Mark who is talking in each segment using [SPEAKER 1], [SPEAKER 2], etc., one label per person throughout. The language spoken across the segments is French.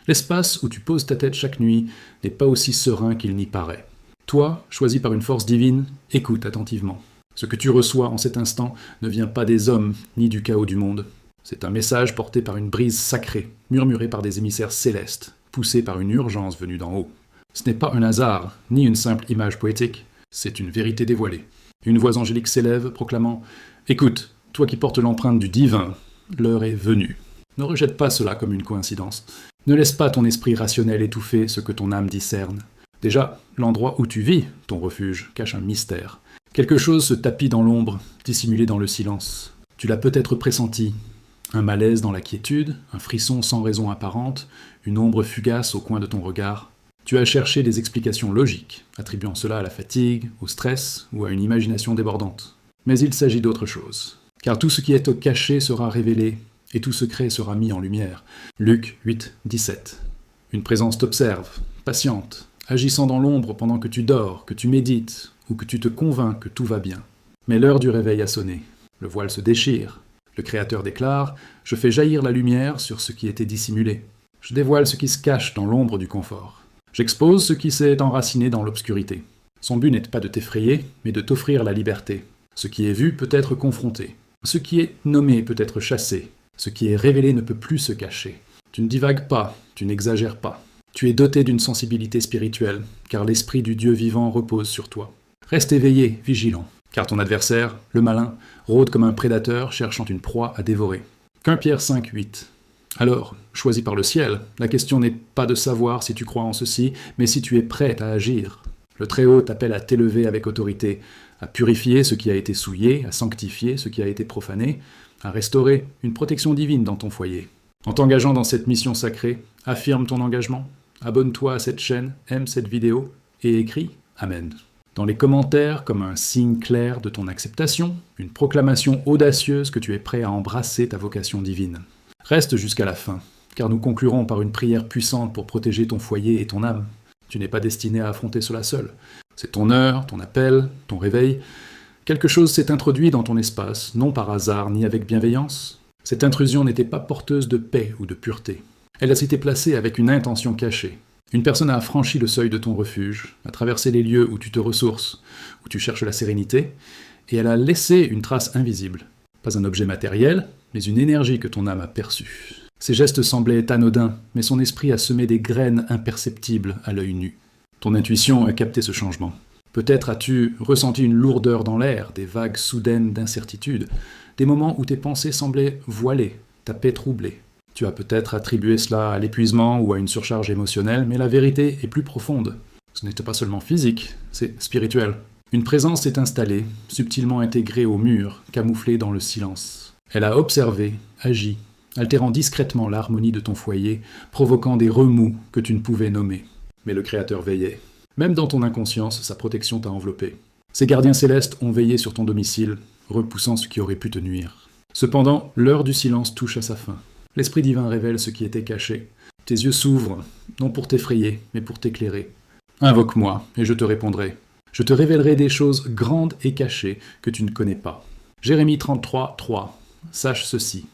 [SPEAKER 1] L'espace où tu poses ta tête chaque nuit n'est pas aussi serein qu'il n'y paraît. Toi, choisi par une force divine, écoute attentivement. Ce que tu reçois en cet instant ne vient pas des hommes ni du chaos du monde. C'est un message porté par une brise sacrée, murmuré par des émissaires célestes, poussé par une urgence venue d'en haut. Ce n'est pas un hasard, ni une simple image poétique, c'est une vérité dévoilée. Une voix angélique s'élève, proclamant « Écoute, toi qui portes l'empreinte du divin, l'heure est venue. » Ne rejette pas cela comme une coïncidence. Ne laisse pas ton esprit rationnel étouffer ce que ton âme discerne. Déjà, l'endroit où tu vis, ton refuge, cache un mystère. Quelque chose se tapit dans l'ombre, dissimulé dans le silence. Tu l'as peut-être pressenti. Un malaise dans la quiétude, un frisson sans raison apparente, une ombre fugace au coin de ton regard. Tu as cherché des explications logiques, attribuant cela à la fatigue, au stress ou à une imagination débordante. Mais il s'agit d'autre chose. Car tout ce qui est caché sera révélé, et tout secret sera mis en lumière. Luc 8, 17. Une présence t'observe, patiente, agissant dans l'ombre pendant que tu dors, que tu médites, ou que tu te convaincs que tout va bien. Mais l'heure du réveil a sonné. Le voile se déchire. Le Créateur déclare « Je fais jaillir la lumière sur ce qui était dissimulé. Je dévoile ce qui se cache dans l'ombre du confort. J'expose ce qui s'est enraciné dans l'obscurité. Son but n'est pas de t'effrayer, mais de t'offrir la liberté. Ce qui est vu peut être confronté. Ce qui est nommé peut être chassé. Ce qui est révélé ne peut plus se cacher. Tu ne divagues pas, tu n'exagères pas. Tu es doté d'une sensibilité spirituelle, car l'esprit du Dieu vivant repose sur toi. Reste éveillé, vigilant, car ton adversaire, le malin, rôde comme un prédateur cherchant une proie à dévorer. Qu'un Pierre 5, 8. Alors, choisi par le ciel, la question n'est pas de savoir si tu crois en ceci, mais si tu es prêt à agir. Le Très-Haut t'appelle à t'élever avec autorité, à purifier ce qui a été souillé, à sanctifier ce qui a été profané, à restaurer une protection divine dans ton foyer. En t'engageant dans cette mission sacrée, affirme ton engagement, abonne-toi à cette chaîne, aime cette vidéo et écris Amen. Dans les commentaires, comme un signe clair de ton acceptation, une proclamation audacieuse que tu es prêt à embrasser ta vocation divine. Reste jusqu'à la fin, car nous conclurons par une prière puissante pour protéger ton foyer et ton âme. Tu n'es pas destiné à affronter cela seul. C'est ton heure, ton appel, ton réveil. Quelque chose s'est introduit dans ton espace, non par hasard ni avec bienveillance. Cette intrusion n'était pas porteuse de paix ou de pureté. Elle a été placée avec une intention cachée. Une personne a franchi le seuil de ton refuge, a traversé les lieux où tu te ressources, où tu cherches la sérénité, et elle a laissé une trace invisible. Pas un objet matériel, mais une énergie que ton âme a perçue. Ses gestes semblaient anodins, mais son esprit a semé des graines imperceptibles à l'œil nu. Ton intuition a capté ce changement. Peut-être as-tu ressenti une lourdeur dans l'air, des vagues soudaines d'incertitude, des moments où tes pensées semblaient voilées, ta paix troublée. Tu as peut-être attribué cela à l'épuisement ou à une surcharge émotionnelle, mais la vérité est plus profonde. Ce n'était pas seulement physique, c'est spirituel. Une présence s'est installée, subtilement intégrée au mur, camouflée dans le silence. Elle a observé, agi, altérant discrètement l'harmonie de ton foyer, provoquant des remous que tu ne pouvais nommer. Mais le Créateur veillait. Même dans ton inconscience, sa protection t'a enveloppé. Ces gardiens célestes ont veillé sur ton domicile, repoussant ce qui aurait pu te nuire. Cependant, l'heure du silence touche à sa fin. L'Esprit divin révèle ce qui était caché. Tes yeux s'ouvrent, non pour t'effrayer, mais pour t'éclairer. Invoque-moi, et je te répondrai. Je te révélerai des choses grandes et cachées que tu ne connais pas. Jérémie 33, 3. Sache ceci.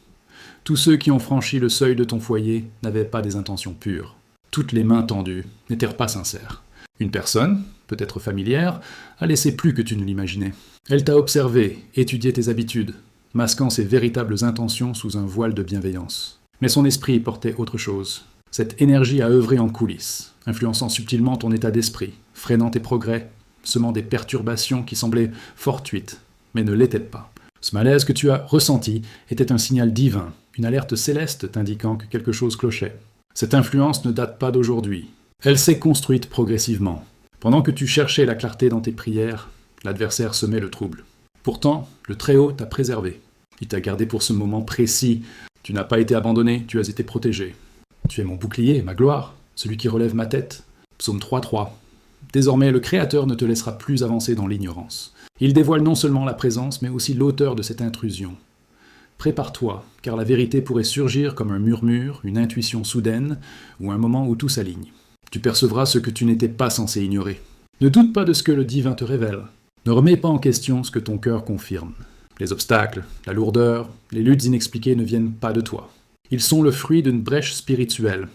[SPEAKER 1] Tous ceux qui ont franchi le seuil de ton foyer n'avaient pas des intentions pures. Toutes les mains tendues n'étaient pas sincères. Une personne, peut-être familière, a laissé plus que tu ne l'imaginais. Elle t'a observé, étudié tes habitudes, masquant ses véritables intentions sous un voile de bienveillance. Mais son esprit portait autre chose. Cette énergie a œuvré en coulisses, influençant subtilement ton état d'esprit, freinant tes progrès, semant des perturbations qui semblaient fortuites, mais ne l'étaient pas. Ce malaise que tu as ressenti était un signal divin, une alerte céleste t'indiquant que quelque chose clochait. Cette influence ne date pas d'aujourd'hui. Elle s'est construite progressivement. Pendant que tu cherchais la clarté dans tes prières, l'adversaire semait le trouble. Pourtant, le Très-Haut t'a préservé. Il t'a gardé pour ce moment précis. Tu n'as pas été abandonné, tu as été protégé. Tu es mon bouclier, ma gloire, celui qui relève ma tête. Psaume 3.3. Désormais, le Créateur ne te laissera plus avancer dans l'ignorance. Il dévoile non seulement la présence, mais aussi l'auteur de cette intrusion. Prépare-toi, car la vérité pourrait surgir comme un murmure, une intuition soudaine, ou un moment où tout s'aligne. Tu percevras ce que tu n'étais pas censé ignorer. Ne doute pas de ce que le divin te révèle. Ne remets pas en question ce que ton cœur confirme. Les obstacles, la lourdeur, les luttes inexpliquées ne viennent pas de toi. Ils sont le fruit d'une brèche spirituelle,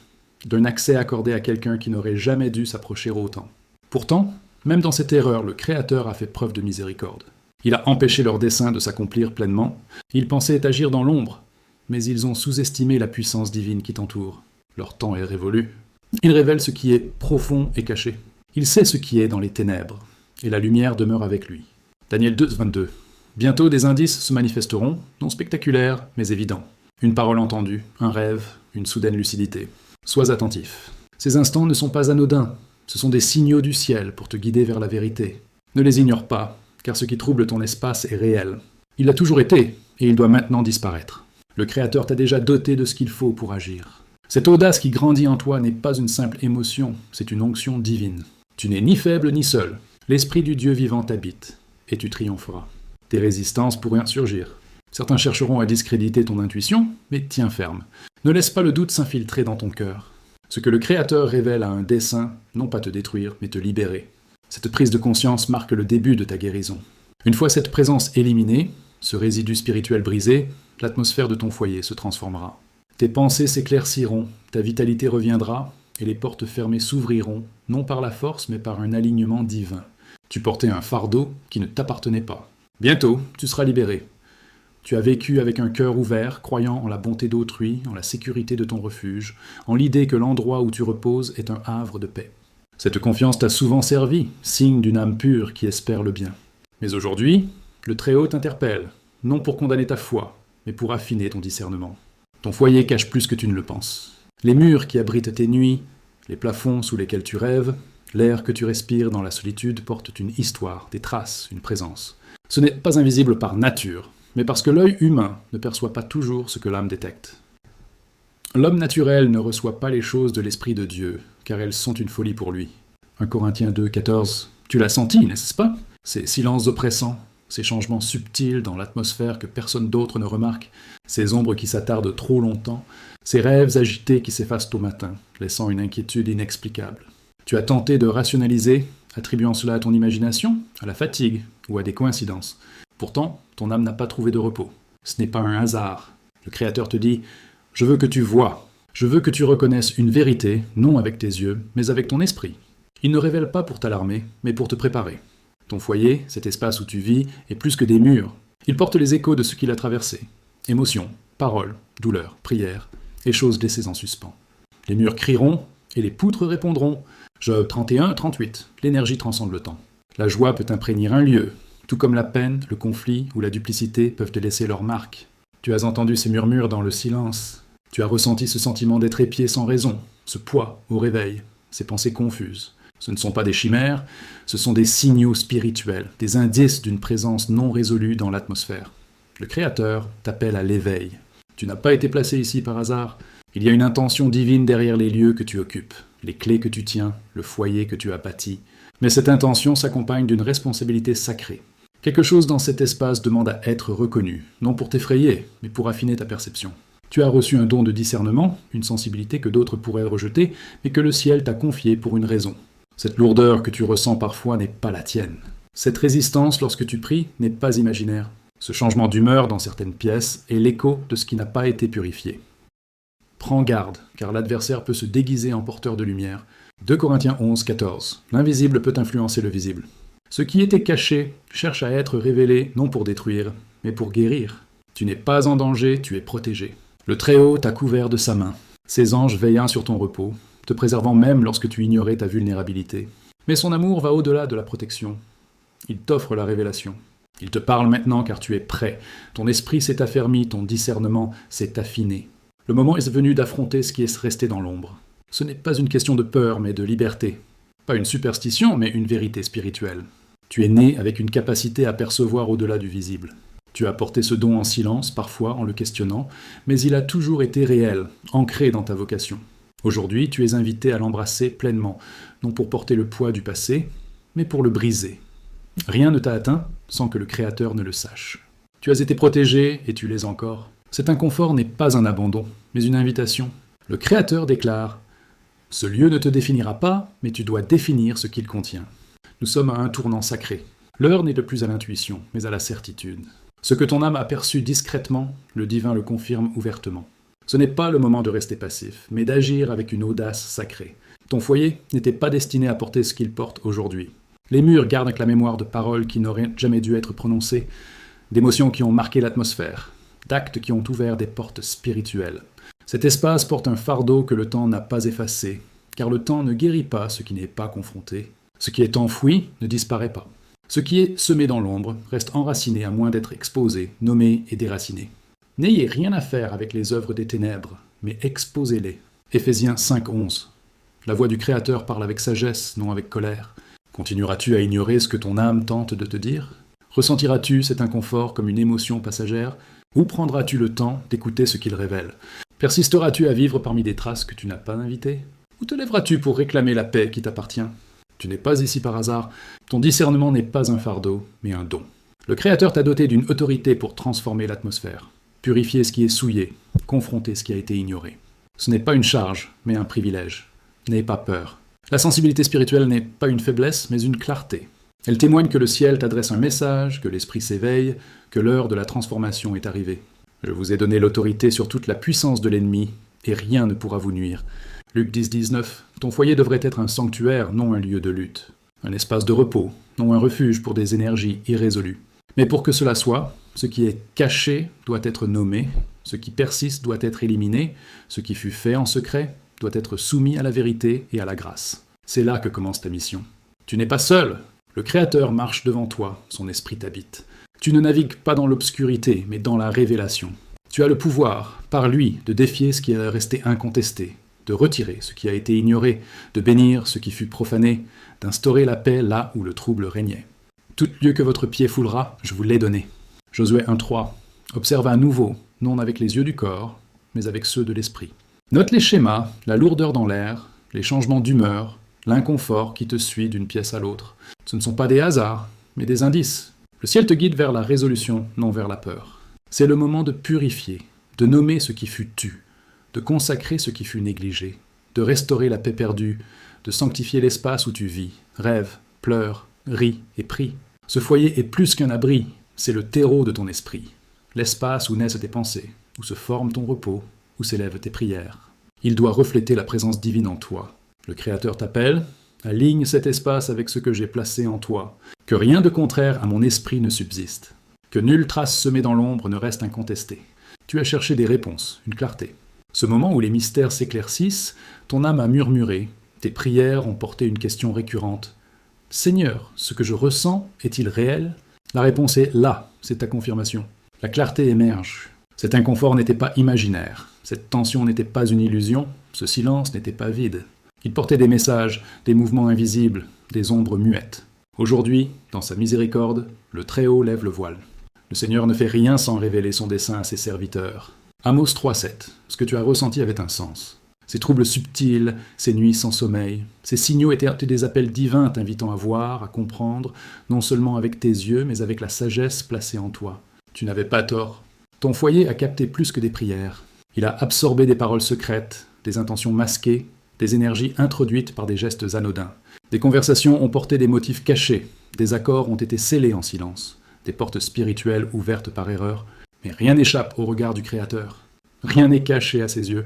[SPEAKER 1] d'un accès accordé à quelqu'un qui n'aurait jamais dû s'approcher autant. Pourtant, même dans cette erreur, le Créateur a fait preuve de miséricorde. Il a empêché leur dessein de s'accomplir pleinement. Ils pensaient agir dans l'ombre, mais ils ont sous-estimé la puissance divine qui t'entoure. Leur temps est révolu. Il révèle ce qui est profond et caché. Il sait ce qui est dans les ténèbres, et la lumière demeure avec lui. Daniel 2, 22. Bientôt des indices se manifesteront, non spectaculaires, mais évidents. Une parole entendue, un rêve, une soudaine lucidité. Sois attentif. Ces instants ne sont pas anodins, ce sont des signaux du ciel pour te guider vers la vérité. Ne les ignore pas, car ce qui trouble ton espace est réel. Il l'a toujours été, et il doit maintenant disparaître. Le Créateur t'a déjà doté de ce qu'il faut pour agir. Cette audace qui grandit en toi n'est pas une simple émotion, c'est une onction divine. Tu n'es ni faible ni seul. L'Esprit du Dieu vivant t'habite, et tu triompheras. Tes résistances pourraient surgir. Certains chercheront à discréditer ton intuition, mais tiens ferme. Ne laisse pas le doute s'infiltrer dans ton cœur. Ce que le Créateur révèle a un dessein, non pas te détruire, mais te libérer. Cette prise de conscience marque le début de ta guérison. Une fois cette présence éliminée, ce résidu spirituel brisé, l'atmosphère de ton foyer se transformera. Tes pensées s'éclairciront, ta vitalité reviendra, et les portes fermées s'ouvriront, non par la force, mais par un alignement divin. Tu portais un fardeau qui ne t'appartenait pas. Bientôt, tu seras libéré. Tu as vécu avec un cœur ouvert, croyant en la bonté d'autrui, en la sécurité de ton refuge, en l'idée que l'endroit où tu reposes est un havre de paix. Cette confiance t'a souvent servi, signe d'une âme pure qui espère le bien. Mais aujourd'hui, le Très-Haut t'interpelle, non pour condamner ta foi, mais pour affiner ton discernement. Ton foyer cache plus que tu ne le penses. Les murs qui abritent tes nuits, les plafonds sous lesquels tu rêves, l'air que tu respires dans la solitude portent une histoire, des traces, une présence. Ce n'est pas invisible par nature, mais parce que l'œil humain ne perçoit pas toujours ce que l'âme détecte. L'homme naturel ne reçoit pas les choses de l'Esprit de Dieu, car elles sont une folie pour lui. 1 Corinthiens 2, 14. Tu l'as senti, n'est-ce pas? Ces silences oppressants, ces changements subtils dans l'atmosphère que personne d'autre ne remarque, ces ombres qui s'attardent trop longtemps, ces rêves agités qui s'effacent au matin, laissant une inquiétude inexplicable. Tu as tenté de rationaliser, attribuant cela à ton imagination, à la fatigue ou à des coïncidences. Pourtant, ton âme n'a pas trouvé de repos. Ce n'est pas un hasard. Le Créateur te dit « Je veux que tu vois, je veux que tu reconnaisses une vérité, non avec tes yeux, mais avec ton esprit. » Il ne révèle pas pour t'alarmer, mais pour te préparer. Ton foyer, cet espace où tu vis, est plus que des murs. Il porte les échos de ce qu'il a traversé. Émotions, paroles, douleurs, prières, et choses laissées en suspens. Les murs crieront, et les poutres répondront. Job 31, 38. L'énergie transcende le temps. La joie peut imprégner un lieu, tout comme la peine, le conflit ou la duplicité peuvent te laisser leur marque. Tu as entendu ces murmures dans le silence. Tu as ressenti ce sentiment d'être épié sans raison, ce poids au réveil, ces pensées confuses. Ce ne sont pas des chimères, ce sont des signaux spirituels, des indices d'une présence non résolue dans l'atmosphère. Le Créateur t'appelle à l'éveil. Tu n'as pas été placé ici par hasard. Il y a une intention divine derrière les lieux que tu occupes, les clés que tu tiens, le foyer que tu as bâti. Mais cette intention s'accompagne d'une responsabilité sacrée. Quelque chose dans cet espace demande à être reconnu, non pour t'effrayer, mais pour affiner ta perception. Tu as reçu un don de discernement, une sensibilité que d'autres pourraient rejeter, mais que le ciel t'a confiée pour une raison. Cette lourdeur que tu ressens parfois n'est pas la tienne. Cette résistance lorsque tu pries n'est pas imaginaire. Ce changement d'humeur dans certaines pièces est l'écho de ce qui n'a pas été purifié. Prends garde, car l'adversaire peut se déguiser en porteur de lumière. 2 Corinthiens 11, 14. L'invisible peut influencer le visible. Ce qui était caché cherche à être révélé non pour détruire, mais pour guérir. Tu n'es pas en danger, tu es protégé. Le Très-Haut t'a couvert de sa main. Ses anges veillant sur ton repos, te préservant même lorsque tu ignorais ta vulnérabilité. Mais son amour va au-delà de la protection. Il t'offre la révélation. Il te parle maintenant car tu es prêt. Ton esprit s'est affermi, ton discernement s'est affiné. Le moment est venu d'affronter ce qui est resté dans l'ombre. Ce n'est pas une question de peur, mais de liberté. Pas une superstition, mais une vérité spirituelle. Tu es né avec une capacité à percevoir au-delà du visible. Tu as porté ce don en silence, parfois en le questionnant, mais il a toujours été réel, ancré dans ta vocation. Aujourd'hui, tu es invité à l'embrasser pleinement, non pour porter le poids du passé, mais pour le briser. Rien ne t'a atteint sans que le Créateur ne le sache. Tu as été protégé et tu l'es encore. Cet inconfort n'est pas un abandon, mais une invitation. Le Créateur déclare « Ce lieu ne te définira pas, mais tu dois définir ce qu'il contient. » Nous sommes à un tournant sacré. L'heure n'est plus à l'intuition, mais à la certitude. Ce que ton âme a perçu discrètement, le divin le confirme ouvertement. Ce n'est pas le moment de rester passif, mais d'agir avec une audace sacrée. Ton foyer n'était pas destiné à porter ce qu'il porte aujourd'hui. Les murs gardent avec la mémoire de paroles qui n'auraient jamais dû être prononcées, d'émotions qui ont marqué l'atmosphère, d'actes qui ont ouvert des portes spirituelles. Cet espace porte un fardeau que le temps n'a pas effacé, car le temps ne guérit pas ce qui n'est pas confronté. Ce qui est enfoui ne disparaît pas. Ce qui est semé dans l'ombre reste enraciné à moins d'être exposé, nommé et déraciné. N'ayez rien à faire avec les œuvres des ténèbres, mais exposez-les. Éphésiens 5:11. La voix du Créateur parle avec sagesse, non avec colère. Continueras-tu à ignorer ce que ton âme tente de te dire? Ressentiras-tu cet inconfort comme une émotion passagère? Ou prendras-tu le temps d'écouter ce qu'il révèle? Persisteras-tu à vivre parmi des traces que tu n'as pas invitées? Ou te lèveras-tu pour réclamer la paix qui t'appartient? Tu n'es pas ici par hasard. Ton discernement n'est pas un fardeau, mais un don. Le Créateur t'a doté d'une autorité pour transformer l'atmosphère, purifier ce qui est souillé, confronter ce qui a été ignoré. Ce n'est pas une charge, mais un privilège. N'aie pas peur. La sensibilité spirituelle n'est pas une faiblesse, mais une clarté. Elle témoigne que le ciel t'adresse un message, que l'esprit s'éveille, que l'heure de la transformation est arrivée. Je vous ai donné l'autorité sur toute la puissance de l'ennemi, et rien ne pourra vous nuire. Luc 10:19. Ton foyer devrait être un sanctuaire, non un lieu de lutte. Un espace de repos, non un refuge pour des énergies irrésolues. Mais pour que cela soit, ce qui est caché doit être nommé, ce qui persiste doit être éliminé, ce qui fut fait en secret doit être soumis à la vérité et à la grâce. C'est là que commence ta mission. Tu n'es pas seul. Le Créateur marche devant toi, son esprit t'habite. Tu ne navigues pas dans l'obscurité, mais dans la révélation. Tu as le pouvoir, par lui, de défier ce qui est resté incontesté, de retirer ce qui a été ignoré, de bénir ce qui fut profané, d'instaurer la paix là où le trouble régnait. Tout lieu que votre pied foulera, je vous l'ai donné. Josué 1:3. Observe à nouveau, non avec les yeux du corps, mais avec ceux de l'esprit. Note les schémas, la lourdeur dans l'air, les changements d'humeur, l'inconfort qui te suit d'une pièce à l'autre. Ce ne sont pas des hasards, mais des indices. Le ciel te guide vers la résolution, non vers la peur. C'est le moment de purifier, de nommer ce qui fut tu, de consacrer ce qui fut négligé, de restaurer la paix perdue, de sanctifier l'espace où tu vis, rêves, pleures, ris et pries. Ce foyer est plus qu'un abri, c'est le terreau de ton esprit, l'espace où naissent tes pensées, où se forme ton repos, où s'élèvent tes prières. Il doit refléter la présence divine en toi. Le Créateur t'appelle, aligne cet espace avec ce que j'ai placé en toi, que rien de contraire à mon esprit ne subsiste, que nulle trace semée dans l'ombre ne reste incontestée. Tu as cherché des réponses, une clarté. Ce moment où les mystères s'éclaircissent, ton âme a murmuré, tes prières ont porté une question récurrente. « Seigneur, ce que je ressens est-il réel ?» La réponse est là, c'est ta confirmation. La clarté émerge. Cet inconfort n'était pas imaginaire, cette tension n'était pas une illusion, ce silence n'était pas vide. Il portait des messages, des mouvements invisibles, des ombres muettes. Aujourd'hui, dans sa miséricorde, le Très-Haut lève le voile. Le Seigneur ne fait rien sans révéler son dessein à ses serviteurs. Amos 3:7. Ce que tu as ressenti avait un sens. Ces troubles subtils, ces nuits sans sommeil, ces signaux étaient des appels divins t'invitant à voir, à comprendre, non seulement avec tes yeux, mais avec la sagesse placée en toi. Tu n'avais pas tort. Ton foyer a capté plus que des prières. Il a absorbé des paroles secrètes, des intentions masquées, des énergies introduites par des gestes anodins. Des conversations ont porté des motifs cachés, des accords ont été scellés en silence, des portes spirituelles ouvertes par erreur, mais rien n'échappe au regard du Créateur. Rien n'est caché à ses yeux.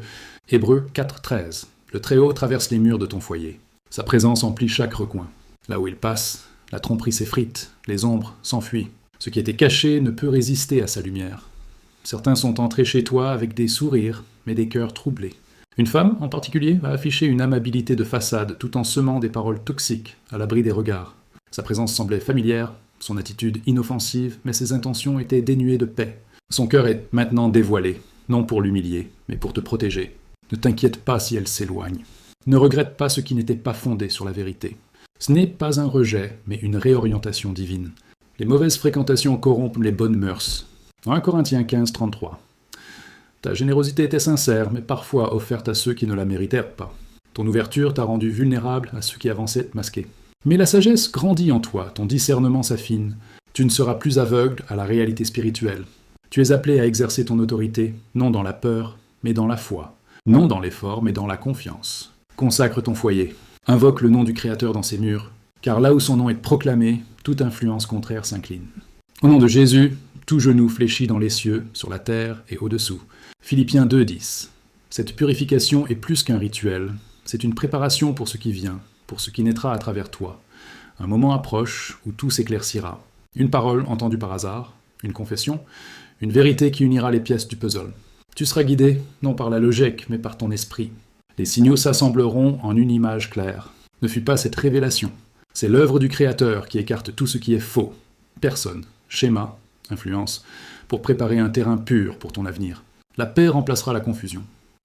[SPEAKER 1] Hébreux 4:13. Le Très-Haut traverse les murs de ton foyer. Sa présence emplit chaque recoin. Là où il passe, la tromperie s'effrite, les ombres s'enfuient. Ce qui était caché ne peut résister à sa lumière. Certains sont entrés chez toi avec des sourires, mais des cœurs troublés. Une femme, en particulier, va afficher une amabilité de façade tout en semant des paroles toxiques à l'abri des regards. Sa présence semblait familière, son attitude inoffensive, mais ses intentions étaient dénuées de paix. Son cœur est maintenant dévoilé, non pour l'humilier, mais pour te protéger. Ne t'inquiète pas si elle s'éloigne. Ne regrette pas ce qui n'était pas fondé sur la vérité. Ce n'est pas un rejet, mais une réorientation divine. Les mauvaises fréquentations corrompent les bonnes mœurs. 1 Corinthiens 15:33. Ta générosité était sincère, mais parfois offerte à ceux qui ne la méritèrent pas. Ton ouverture t'a rendu vulnérable à ceux qui avançaient masqués. Mais la sagesse grandit en toi, ton discernement s'affine. Tu ne seras plus aveugle à la réalité spirituelle. Tu es appelé à exercer ton autorité, non dans la peur, mais dans la foi. Non dans l'effort, mais dans la confiance. Consacre ton foyer. Invoque le nom du Créateur dans ses murs, car là où son nom est proclamé, toute influence contraire s'incline. Au nom de Jésus, tout genou fléchit dans les cieux, sur la terre et au-dessous. Philippiens 2:10. Cette purification est plus qu'un rituel, c'est une préparation pour ce qui vient, pour ce qui naîtra à travers toi. Un moment approche où tout s'éclaircira. Une parole entendue par hasard, une confession, une vérité qui unira les pièces du puzzle. Tu seras guidé, non par la logique, mais par ton esprit. Les signaux s'assembleront en une image claire. Ne fut pas cette révélation. C'est l'œuvre du Créateur qui écarte tout ce qui est faux. Personne, schéma, influence, pour préparer un terrain pur pour ton avenir. La paix remplacera la confusion.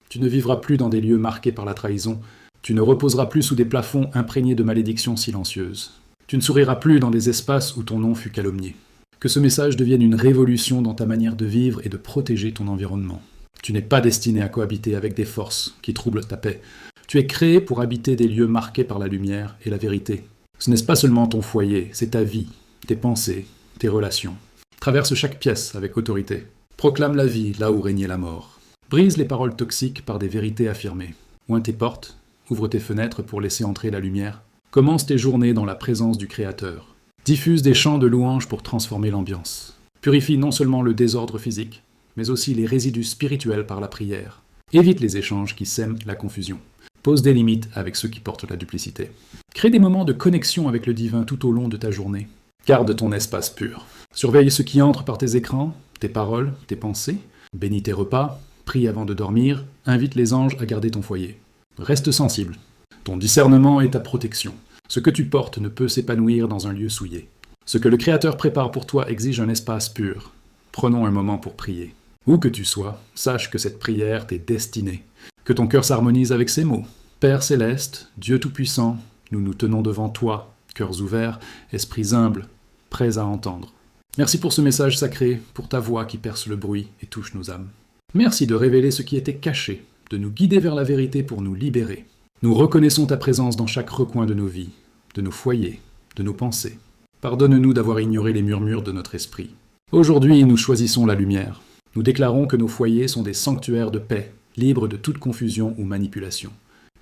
[SPEAKER 1] Tu ne vivras plus dans des lieux marqués par la trahison. Tu ne reposeras plus sous des plafonds imprégnés de malédictions silencieuses. Tu ne souriras plus dans des espaces où ton nom fut calomnié. Que ce message devienne une révolution dans ta manière de vivre et de protéger ton environnement. Tu n'es pas destiné à cohabiter avec des forces qui troublent ta paix. Tu es créé pour habiter des lieux marqués par la lumière et la vérité. Ce n'est pas seulement ton foyer, c'est ta vie, tes pensées, tes relations. Traverse chaque pièce avec autorité. Proclame la vie là où régnait la mort. Brise les paroles toxiques par des vérités affirmées. Oins tes portes, ouvre tes fenêtres pour laisser entrer la lumière. Commence tes journées dans la présence du Créateur. Diffuse des chants de louanges pour transformer l'ambiance. Purifie non seulement le désordre physique, mais aussi les résidus spirituels par la prière. Évite les échanges qui sèment la confusion. Pose des limites avec ceux qui portent la duplicité. Crée des moments de connexion avec le divin tout au long de ta journée. Garde ton espace pur. Surveille ce qui entre par tes écrans, tes paroles, tes pensées. Bénis tes repas, prie avant de dormir, invite les anges à garder ton foyer. Reste sensible. Ton discernement est ta protection. Ce que tu portes ne peut s'épanouir dans un lieu souillé. Ce que le Créateur prépare pour toi exige un espace pur. Prenons un moment pour prier. Où que tu sois, sache que cette prière t'est destinée. Que ton cœur s'harmonise avec ces mots. Père céleste, Dieu tout-puissant, nous nous tenons devant toi, cœurs ouverts, esprits humbles, prêts à entendre. Merci pour ce message sacré, pour ta voix qui perce le bruit et touche nos âmes. Merci de révéler ce qui était caché, de nous guider vers la vérité pour nous libérer. Nous reconnaissons ta présence dans chaque recoin de nos vies, de nos foyers, de nos pensées. Pardonne-nous d'avoir ignoré les murmures de notre esprit. Aujourd'hui, nous choisissons la lumière. Nous déclarons que nos foyers sont des sanctuaires de paix, libres de toute confusion ou manipulation.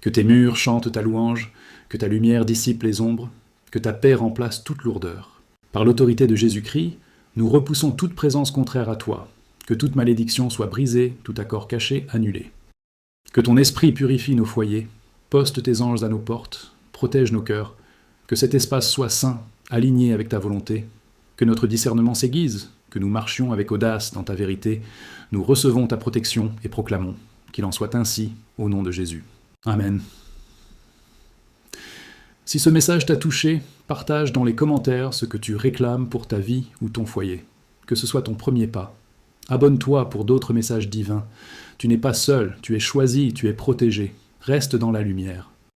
[SPEAKER 1] Que tes murs chantent ta louange, que ta lumière dissipe les ombres, que ta paix remplace toute lourdeur. Par l'autorité de Jésus-Christ, nous repoussons toute présence contraire à toi, que toute malédiction soit brisée, tout accord caché annulé. Que ton esprit purifie nos foyers, poste tes anges à nos portes, protège nos cœurs, que cet espace soit saint, aligné avec ta volonté, que notre discernement s'aiguise, que nous marchions avec audace dans ta vérité, nous recevons ta protection et proclamons qu'il en soit ainsi au nom de Jésus. Amen. Si ce message t'a touché, partage dans les commentaires ce que tu réclames pour ta vie ou ton foyer, que ce soit ton premier pas. Abonne-toi pour d'autres messages divins. Tu n'es pas seul, tu es choisi, tu es protégé. Reste dans la lumière.